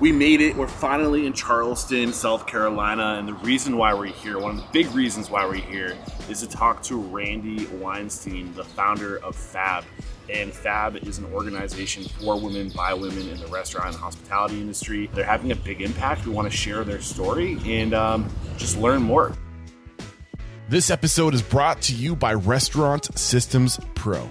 We made it. We're finally in Charleston, South Carolina, and the reason why we're here, one of the big reasons why we're here, is to talk to Randi Weinstein, the founder of FAB. And FAB is an organization for women, by women in the restaurant and hospitality industry. They're having a big impact. We want to share their story and just learn more. This episode is brought to you by Restaurant Systems Pro.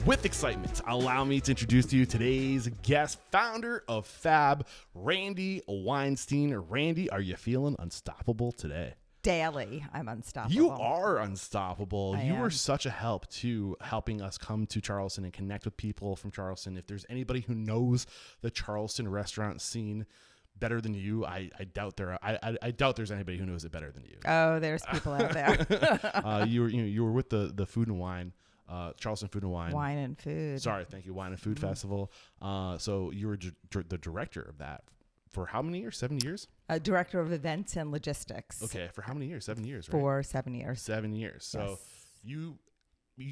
With excitement, allow me to introduce to you today's guest, founder of FAB, Randi Weinstein. Randi, are you feeling unstoppable today? Daily, I'm unstoppable. You are unstoppable. I You am. were such a help to helping us come to Charleston and connect with people from Charleston. If there's anybody who knows the Charleston restaurant scene better than you, I doubt I doubt there's anybody who knows it better than you. Oh, there's people out there. You were with the Food and Wine. Charleston Food and Wine. Wine and food. Sorry, thank you. Wine and Food Festival. So you were the director of that for how many years? 7 years? Director of Events and Logistics. Okay, for how many years? 7 years, right? For 7 years. 7 years. So Yes. you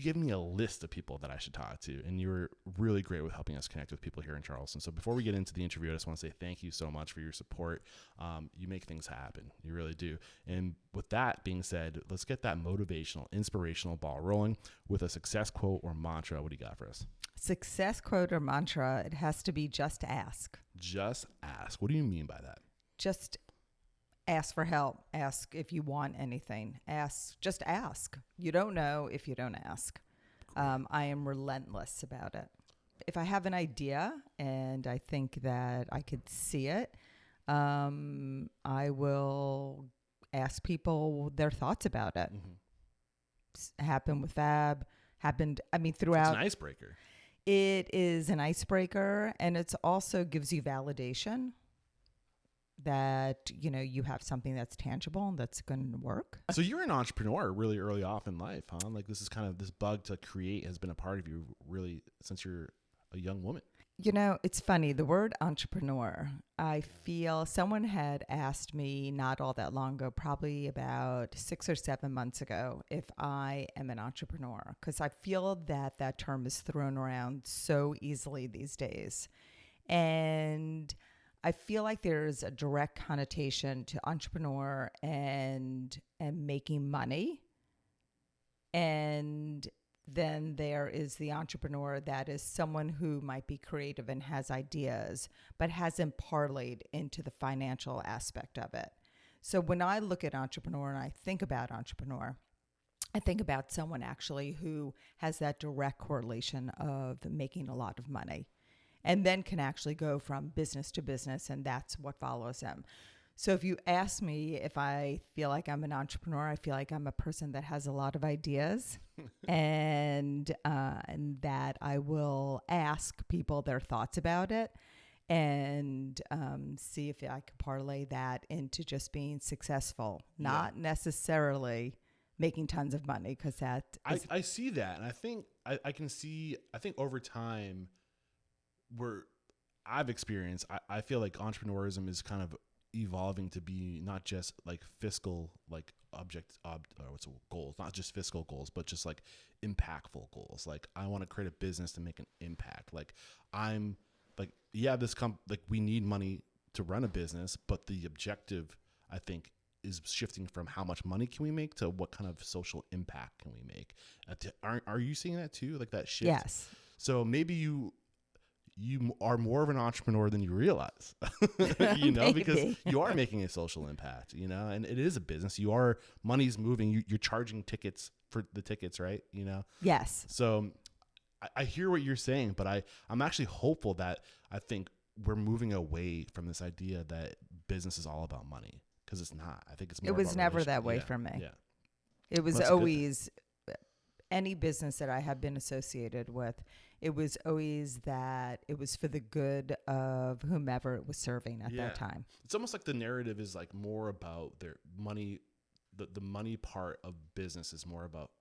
gave me a list of people that I should talk to, and you were really great with helping us connect with people here in Charleston. So before we get into the interview, I just want to say thank you so much for your support. You make things happen. You really do. And with that being said, let's get that motivational, inspirational ball rolling with a success quote or mantra. What do you got for us? Success quote or mantra, it has to be just ask. Just ask. What do you mean by that? Just ask for help. Ask if you want anything. Just ask. You don't know if you don't ask. I am relentless about it. If I have an idea and I think that I could see it, I will ask people their thoughts about it. Happened with FAB, throughout. It's an icebreaker. It is an icebreaker, and it also gives you validation that, you have something that's tangible and that's going to work. So you're an entrepreneur really early off in life, huh? Like this is kind of this bug to create has been a part of you really since you're a young woman. It's funny, the word entrepreneur, I feel someone had asked me not all that long ago, probably about 6 or 7 months ago, if I am an entrepreneur, because I feel that term is thrown around so easily these days. And I feel like there's a direct connotation to entrepreneur and making money. And then there is the entrepreneur that is someone who might be creative and has ideas, but hasn't parlayed into the financial aspect of it. So when I look at entrepreneur and I think about entrepreneur, I think about someone actually who has that direct correlation of making a lot of money and then can actually go from business to business, and that's what follows them. So if you ask me if I feel like I'm an entrepreneur, I feel like I'm a person that has a lot of ideas and that I will ask people their thoughts about it and see if I could parlay that into just being successful, not necessarily making tons of money, because that is I see that, and I think I can see. I think over time, where I've experienced, I feel like entrepreneurism is kind of evolving to be not just like fiscal, like goals, not just fiscal goals, but just like impactful goals. Like I want to create a business to make an impact. Like I'm like, we need money to run a business, but the objective, I think, is shifting from how much money can we make to what kind of social impact can we make. Are you seeing that too? Like that shift? Yes. So maybe you are more of an entrepreneur than you realize, because you are making a social impact, and it is a business. Money's moving. You're charging tickets for the tickets, right? Yes. So I hear what you're saying, but I'm actually hopeful that I think we're moving away from this idea that business is all about money, because it's not. I think it's more. It was about never that way for me. Yeah. It was Well, always any business that I have been associated with. It was always that it was for the good of whomever it was serving at that time. It's almost like the narrative is like more about their money. The money part of business is more about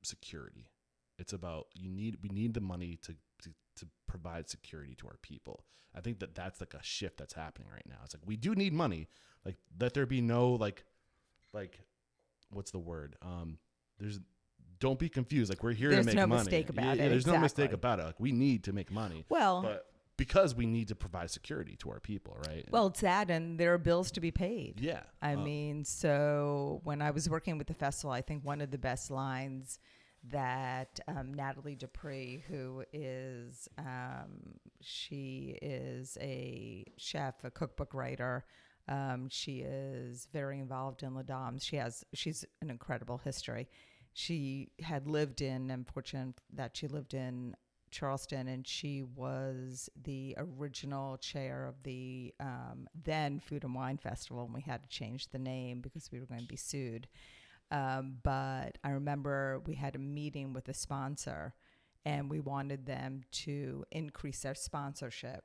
security. It's about we need the money to provide security to our people. I think that's like a shift that's happening right now. It's like we do need money. Like let there be no like what's the word? Don't be confused. Like we're here to make money. There's no mistake about it. There's no Exactly. mistake about it. Like we need to make money. Well, but because we need to provide security to our people, right? Well, it's that, and there are bills to be paid. Yeah. I mean, so when I was working with the festival, I think one of the best lines that Natalie Dupree, who is, she is a chef, a cookbook writer. She is very involved in La Dame. She's an incredible history. She had lived in, I'm fortunate that she lived in Charleston, and she was the original chair of the then Food and Wine Festival, and we had to change the name because we were going to be sued. But I remember we had a meeting with a sponsor, and we wanted them to increase their sponsorship.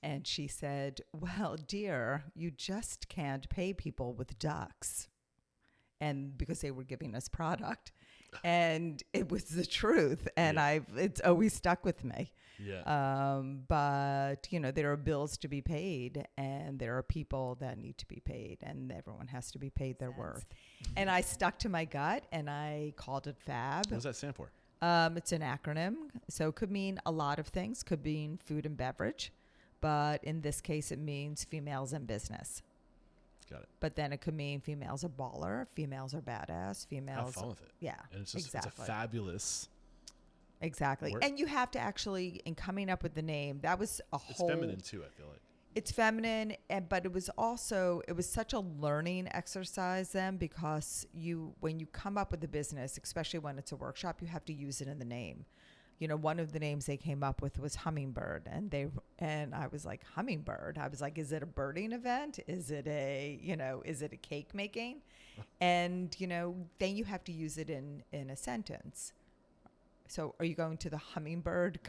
And she said, well, dear, you just can't pay people with ducks. And because they were giving us product. And it was the truth. And it's always stuck with me. Yeah. But, there are bills to be paid, and there are people that need to be paid, and everyone has to be paid their worth. And I stuck to my gut, and I called it FAB. What does that stand for? It's an acronym. So it could mean a lot of things. Could mean food and beverage. But in this case, it means females in business. Got it. But then it could mean females are baller, females are badass, females. Have fun with it. Yeah, And it's just exactly. it's a fabulous. Exactly. word. And you have to actually, in coming up with the name, that was It's feminine too, I feel like. It's feminine, but it was such a learning exercise then, because when you come up with a business, especially when it's a workshop, you have to use it in the name. One of the names they came up with was Hummingbird, and I was like, Hummingbird? I was like, is it a birding event? Is it is it a cake making? And, then you have to use it in a sentence. So are you going to the Hummingbird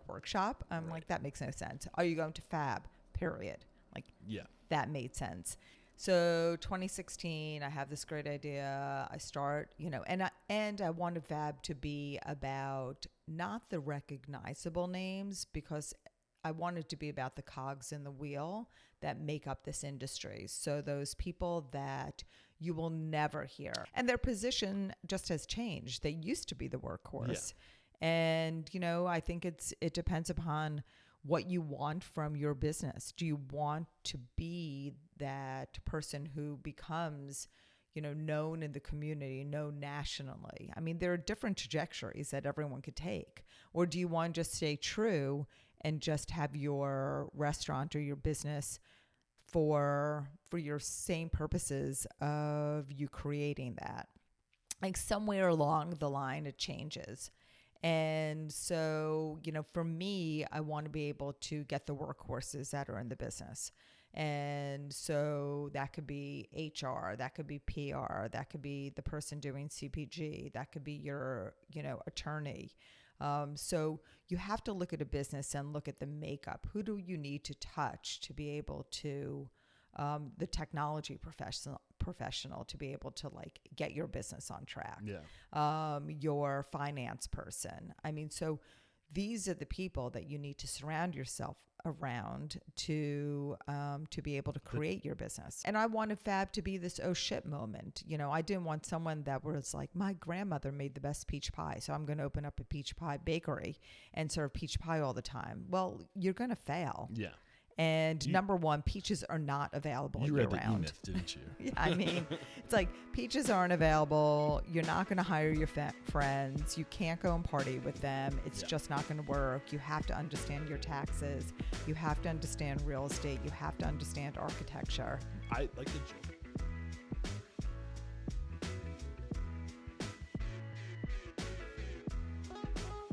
workshop? I'm like, that makes no sense. Are you going to FAB? Period. That made sense. So 2016, I have this great idea. I start, and I wanted FAB to be about not the recognizable names, because I wanted to be about the cogs in the wheel that make up this industry. So those people that you will never hear, and their position just has changed. They used to be the workhorse. Yeah. And, I think it depends upon what you want from your business. Do you want to be that person who becomes, known in the community, known nationally? I mean, there are different trajectories that everyone could take. Or do you want to just stay true and just have your restaurant or your business for your same purposes of you creating that? Like somewhere along the line, it changes. And so, for me, I want to be able to get the workhorses that are in the business. And so that could be HR, that could be PR, that could be the person doing CPG, that could be your, attorney. So you have to look at a business and look at the makeup. Who do you need to touch to be able to, the technology professional to be able to get your business on track. Yeah. Your finance person. I mean, so these are the people that you need to surround yourself around to be able to create your business. And I wanted FAB to be this oh shit moment. I didn't want someone that was like, my grandmother made the best peach pie, so I'm going to open up a peach pie bakery and serve peach pie all the time. Well, you're going to fail. Yeah. And number one, peaches are not available year-round. You read the E-Myth, didn't you? Yeah, I mean, it's like peaches aren't available. You're not going to hire your friends. You can't go and party with them. It's just not going to work. You have to understand your taxes. You have to understand real estate. You have to understand architecture. I like the joke.